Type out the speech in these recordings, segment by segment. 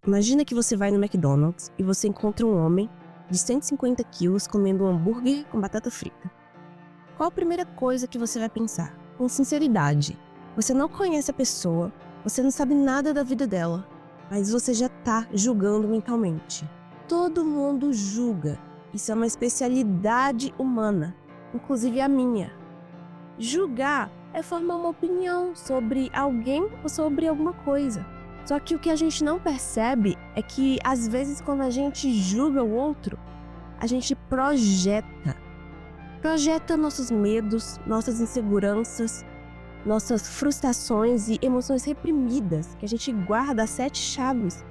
Imagina que você vai no McDonald's e você encontra um homem de 150 quilos comendo um hambúrguer com batata frita. Qual a primeira coisa que você vai pensar? Com sinceridade, você não conhece a pessoa, você não sabe nada da vida dela, mas você já tá julgando mentalmente. Todo mundo julga. Isso é uma especialidade humana, inclusive a minha. Julgar é formar uma opinião sobre alguém ou sobre alguma coisa. Só que o que a gente não percebe é que, às vezes, quando a gente julga o outro, a gente projeta nossos medos, nossas inseguranças, nossas frustrações e emoções reprimidas que a gente guarda a 7 chaves.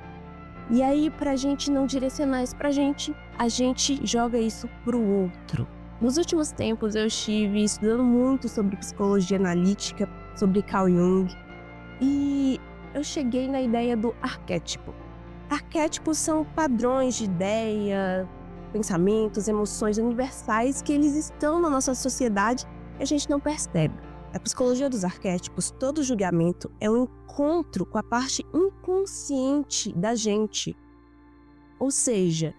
E aí, pra gente não direcionar isso pra gente, a gente joga isso pro outro. Nos últimos tempos, eu estive estudando muito sobre psicologia analítica, sobre Carl Jung, e eu cheguei na ideia do arquétipo. Arquétipos são padrões de ideia, pensamentos, emoções universais que eles estão na nossa sociedade e a gente não percebe. Na psicologia dos arquétipos, todo julgamento é um encontro com a parte inconsciente da gente. Ou seja,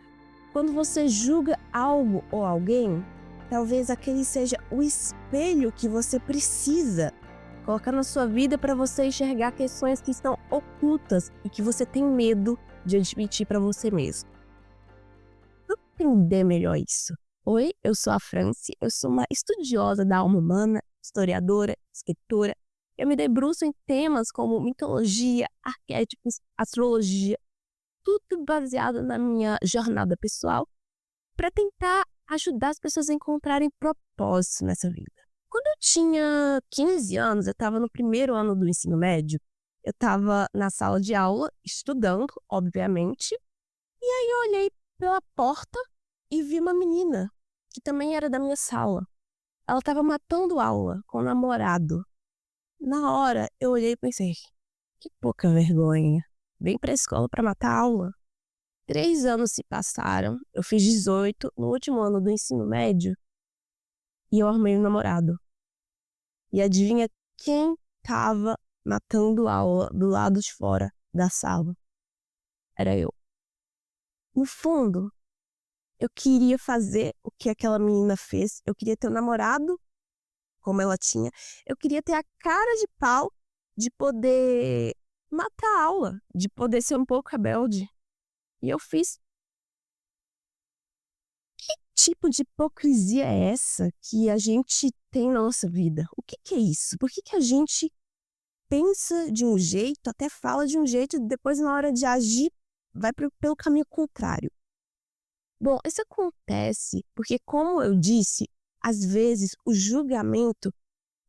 quando você julga algo ou alguém, talvez aquele seja o espelho que você precisa colocar na sua vida para você enxergar questões que estão ocultas e que você tem medo de admitir para você mesmo. Para entender melhor isso. Oi, eu sou a Franci, eu sou uma estudiosa da alma humana, historiadora, escritora. Eu me debruço em temas como mitologia, arquétipos, astrologia, tudo baseado na minha jornada pessoal para tentar ajudar as pessoas a encontrarem propósito nessa vida. Quando eu tinha 15 anos, eu estava no primeiro ano do ensino médio, eu estava na sala de aula, estudando, obviamente, e aí eu olhei pela porta e vi uma menina, que também era da minha sala. Ela estava matando aula com o namorado. Na hora, eu olhei e pensei, que pouca vergonha, vem pra escola pra matar aula. 3 anos se passaram, eu fiz 18 no último ano do ensino médio e eu arrumei um namorado. E adivinha quem tava matando aula do lado de fora da sala? Era eu. No fundo, eu queria fazer o que aquela menina fez. Eu queria ter um namorado, como ela tinha. Eu queria ter a cara de pau de poder matar a aula, de poder ser um pouco rebelde. E eu fiz. Que tipo de hipocrisia é essa que a gente tem na nossa vida? O que é isso? Por que a gente pensa de um jeito, até fala de um jeito, e depois na hora de agir vai pelo caminho contrário? Bom, isso acontece porque, como eu disse, às vezes o julgamento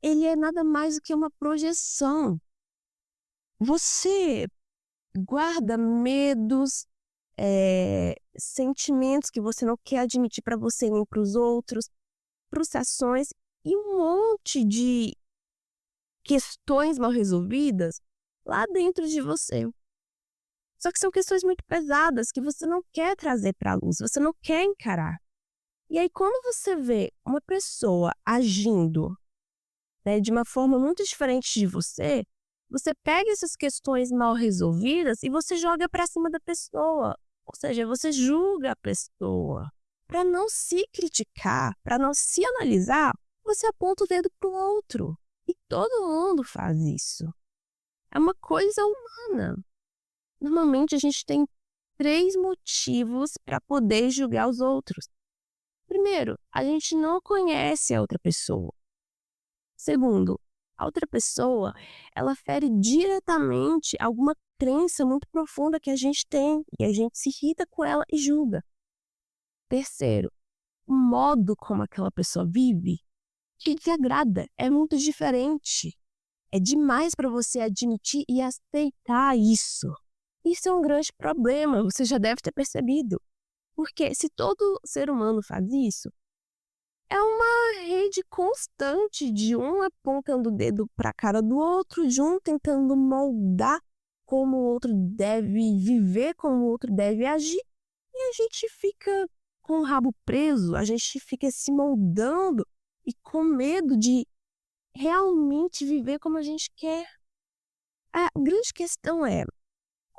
ele é nada mais do que uma projeção. Você guarda medos, sentimentos que você não quer admitir para você nem para os outros, frustrações e um monte de questões mal resolvidas lá dentro de você. Só que são questões muito pesadas que você não quer trazer para a luz, você não quer encarar. E aí, quando você vê uma pessoa agindo, né, de uma forma muito diferente de você, você pega essas questões mal resolvidas e você joga para cima da pessoa. Ou seja, você julga a pessoa. Para não se criticar, para não se analisar, você aponta o dedo para o outro. E todo mundo faz isso. É uma coisa humana. Normalmente a gente tem 3 motivos para poder julgar os outros. Primeiro, a gente não conhece a outra pessoa. Segundo, a outra pessoa, ela fere diretamente alguma crença muito profunda que a gente tem e a gente se irrita com ela e julga. Terceiro, o modo como aquela pessoa vive te desagrada, é muito diferente. É demais para você admitir e aceitar isso. Isso é um grande problema, você já deve ter percebido. Porque se todo ser humano faz isso, é uma rede constante de um apontando o dedo para a cara do outro, de um tentando moldar como o outro deve viver, como o outro deve agir, e a gente fica com o rabo preso, a gente fica se moldando e com medo de realmente viver como a gente quer. A grande questão é,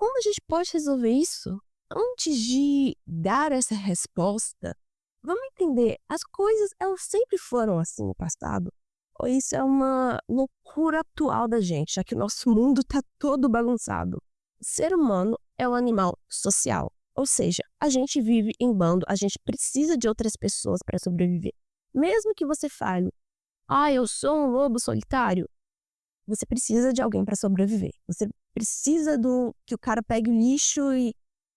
como a gente pode resolver isso? Antes de dar essa resposta, vamos entender, as coisas elas sempre foram assim no passado? Ou isso é uma loucura atual da gente, já que o nosso mundo está todo bagunçado? O ser humano é um animal social, ou seja, a gente vive em bando, a gente precisa de outras pessoas para sobreviver. Mesmo que você fale, eu sou um lobo solitário, você precisa de alguém para sobreviver. Você precisa que o cara pegue o lixo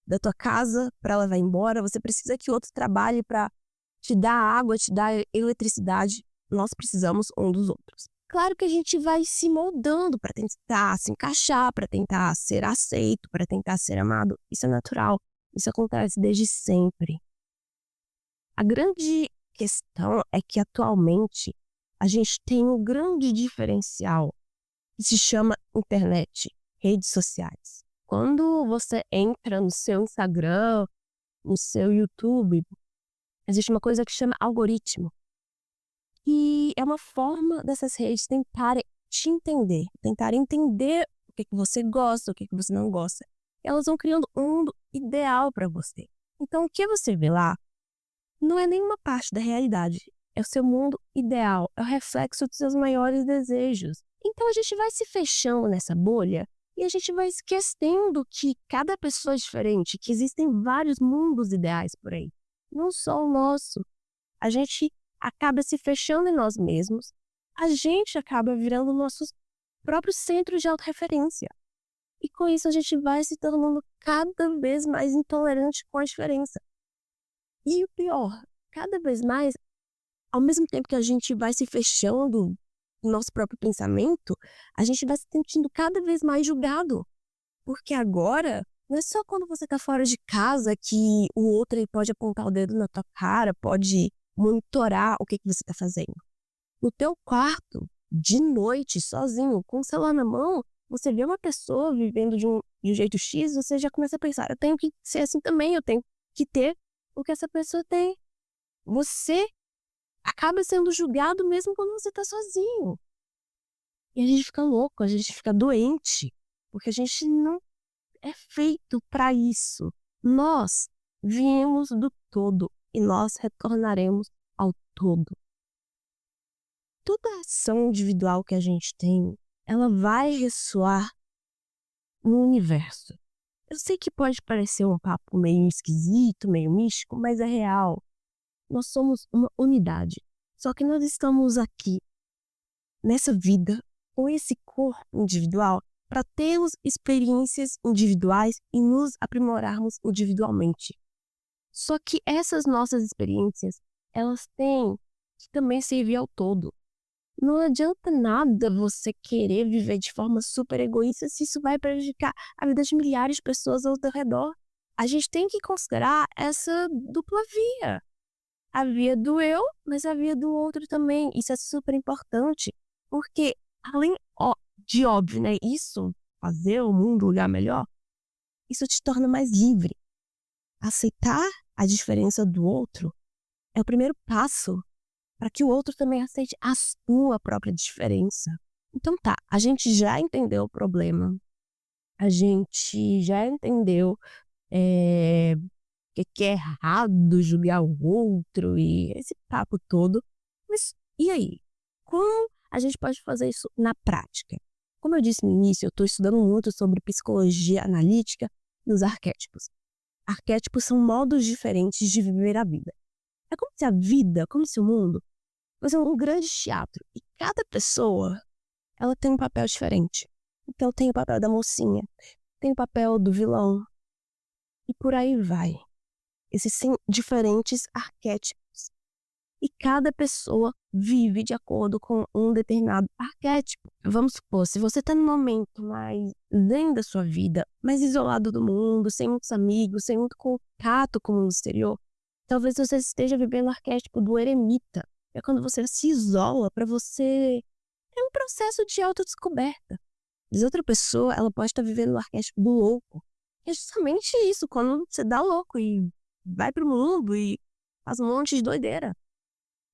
da tua casa para levar embora. Você precisa que o outro trabalhe para te dar água, te dar eletricidade. Nós precisamos um dos outros. Claro que a gente vai se moldando para tentar se encaixar, para tentar ser aceito, para tentar ser amado. Isso é natural. Isso acontece desde sempre. A grande questão é que atualmente a gente tem um grande diferencial que se chama internet, redes sociais. Quando você entra no seu Instagram, no seu YouTube, existe uma coisa que chama algoritmo. E é uma forma dessas redes tentarem te entender, tentarem entender o que você gosta, o que você não gosta. Elas vão criando um mundo ideal para você. Então, o que você vê lá não é nenhuma parte da realidade. É o seu mundo ideal, é o reflexo dos seus maiores desejos. Então a gente vai se fechando nessa bolha e a gente vai esquecendo que cada pessoa é diferente, que existem vários mundos ideais por aí, não só o nosso. A gente acaba se fechando em nós mesmos, a gente acaba virando nossos próprios centros de autorreferência. E com isso a gente vai se tornando cada vez mais intolerante com a diferença. E o pior, cada vez mais, ao mesmo tempo que a gente vai se fechando no nosso próprio pensamento, a gente vai se sentindo cada vez mais julgado. Porque agora, não é só quando você está fora de casa que o outro ele pode apontar o dedo na tua cara, pode monitorar o que você está fazendo. No teu quarto, de noite, sozinho, com o celular na mão, você vê uma pessoa vivendo de um jeito X, você já começa a pensar, eu tenho que ser assim também, eu tenho que ter o que essa pessoa tem. Você acaba sendo julgado mesmo quando você está sozinho. E a gente fica louco, a gente fica doente, porque a gente não é feito para isso. Nós viemos do todo e nós retornaremos ao todo. Toda ação individual que a gente tem, ela vai ressoar no universo. Eu sei que pode parecer um papo meio esquisito, meio místico, mas é real. Nós somos uma unidade. Só que nós estamos aqui, nessa vida, com esse corpo individual, para termos experiências individuais e nos aprimorarmos individualmente. Só que essas nossas experiências, elas têm que também servir ao todo. Não adianta nada você querer viver de forma super egoísta se isso vai prejudicar a vida de milhares de pessoas ao teu redor. A gente tem que considerar essa dupla via. A via do eu, mas a via do outro também. Isso é super importante, porque além de óbvio, né, isso, fazer o mundo um lugar melhor, isso te torna mais livre. Aceitar a diferença do outro é o primeiro passo para que o outro também aceite a sua própria diferença. Então tá, a gente já entendeu o problema, a gente já entendeu que é errado julgar o outro e esse papo todo. Mas e aí? Como a gente pode fazer isso na prática? Como eu disse no início, eu estou estudando muito sobre psicologia analítica e os arquétipos. Arquétipos são modos diferentes de viver a vida. É como se a vida, como se o mundo, fosse um grande teatro. E cada pessoa, ela tem um papel diferente. Então tem o papel da mocinha, tem o papel do vilão. E por aí vai. Existem diferentes arquétipos. E cada pessoa vive de acordo com um determinado arquétipo. Vamos supor, se você está num momento mais zen da sua vida, mais isolado do mundo, sem muitos amigos, sem muito contato com o mundo exterior, talvez você esteja vivendo o arquétipo do eremita. É quando você se isola para você ter um processo de autodescoberta. Mas outra pessoa, ela pode estar vivendo o arquétipo do louco. É justamente isso, quando você dá louco e vai pro mundo e faz um monte de doideira.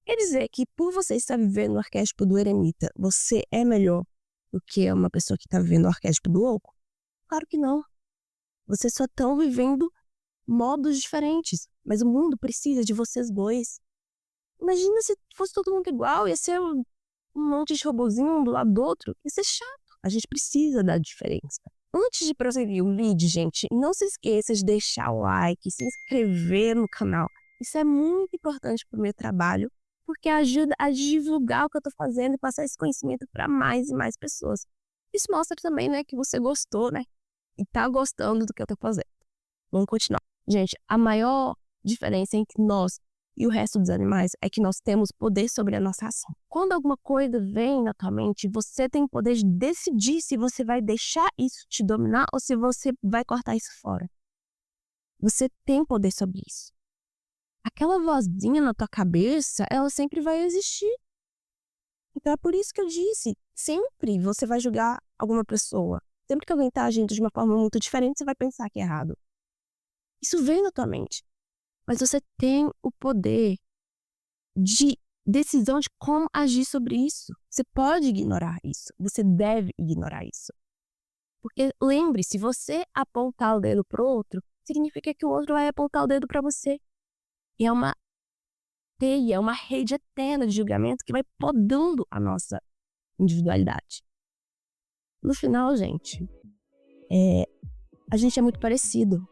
Quer dizer que por você estar vivendo o arquétipo do eremita, você é melhor do que uma pessoa que está vivendo o arquétipo do louco? Claro que não. Vocês só estão vivendo modos diferentes, mas o mundo precisa de vocês dois. Imagina se fosse todo mundo igual, ia ser um monte de robozinho um do lado do outro, ia ser chato. A gente precisa da diferença. Antes de prosseguir o vídeo, gente, não se esqueça de deixar o like, se inscrever no canal. Isso é muito importante para o meu trabalho, porque ajuda a divulgar o que eu estou fazendo e passar esse conhecimento para mais e mais pessoas. Isso mostra também, né, que você gostou, né, e tá gostando do que eu estou fazendo. Vamos continuar. Gente, a maior diferença entre nós e o resto dos animais é que nós temos poder sobre a nossa ação. Quando alguma coisa vem na tua mente, você tem o poder de decidir se você vai deixar isso te dominar ou se você vai cortar isso fora. Você tem poder sobre isso. Aquela vozinha na tua cabeça, ela sempre vai existir. Então é por isso que eu disse, sempre você vai julgar alguma pessoa. Sempre que alguém está agindo de uma forma muito diferente, você vai pensar que é errado. Isso vem na tua mente. Mas você tem o poder de decisão de como agir sobre isso. Você pode ignorar isso. Você deve ignorar isso. Porque lembre, se você apontar o dedo para o outro, significa que o outro vai apontar o dedo para você. E é uma teia, é uma rede eterna de julgamento que vai podando a nossa individualidade. No final, gente, a gente é muito parecido.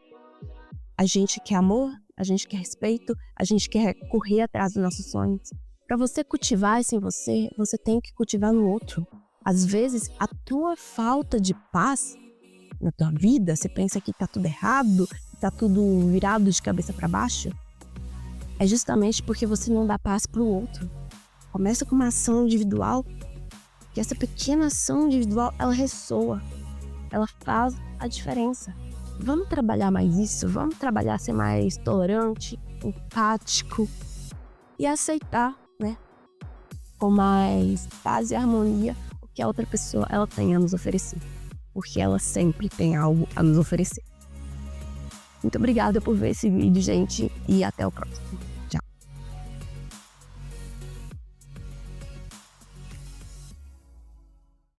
A gente quer amor, a gente quer respeito, a gente quer correr atrás dos nossos sonhos. Para você cultivar isso em você, você tem que cultivar no outro. Às vezes, a tua falta de paz na tua vida, você pensa que tá tudo errado, que tá tudo virado de cabeça para baixo, é justamente porque você não dá paz pro outro. Começa com uma ação individual, que essa pequena ação individual, ela ressoa, ela faz a diferença. Vamos trabalhar mais isso, vamos trabalhar ser mais tolerante, empático e aceitar, né, com mais paz e harmonia o que a outra pessoa ela tem a nos oferecer, porque ela sempre tem algo a nos oferecer. Muito obrigada por ver esse vídeo, gente, e até o próximo.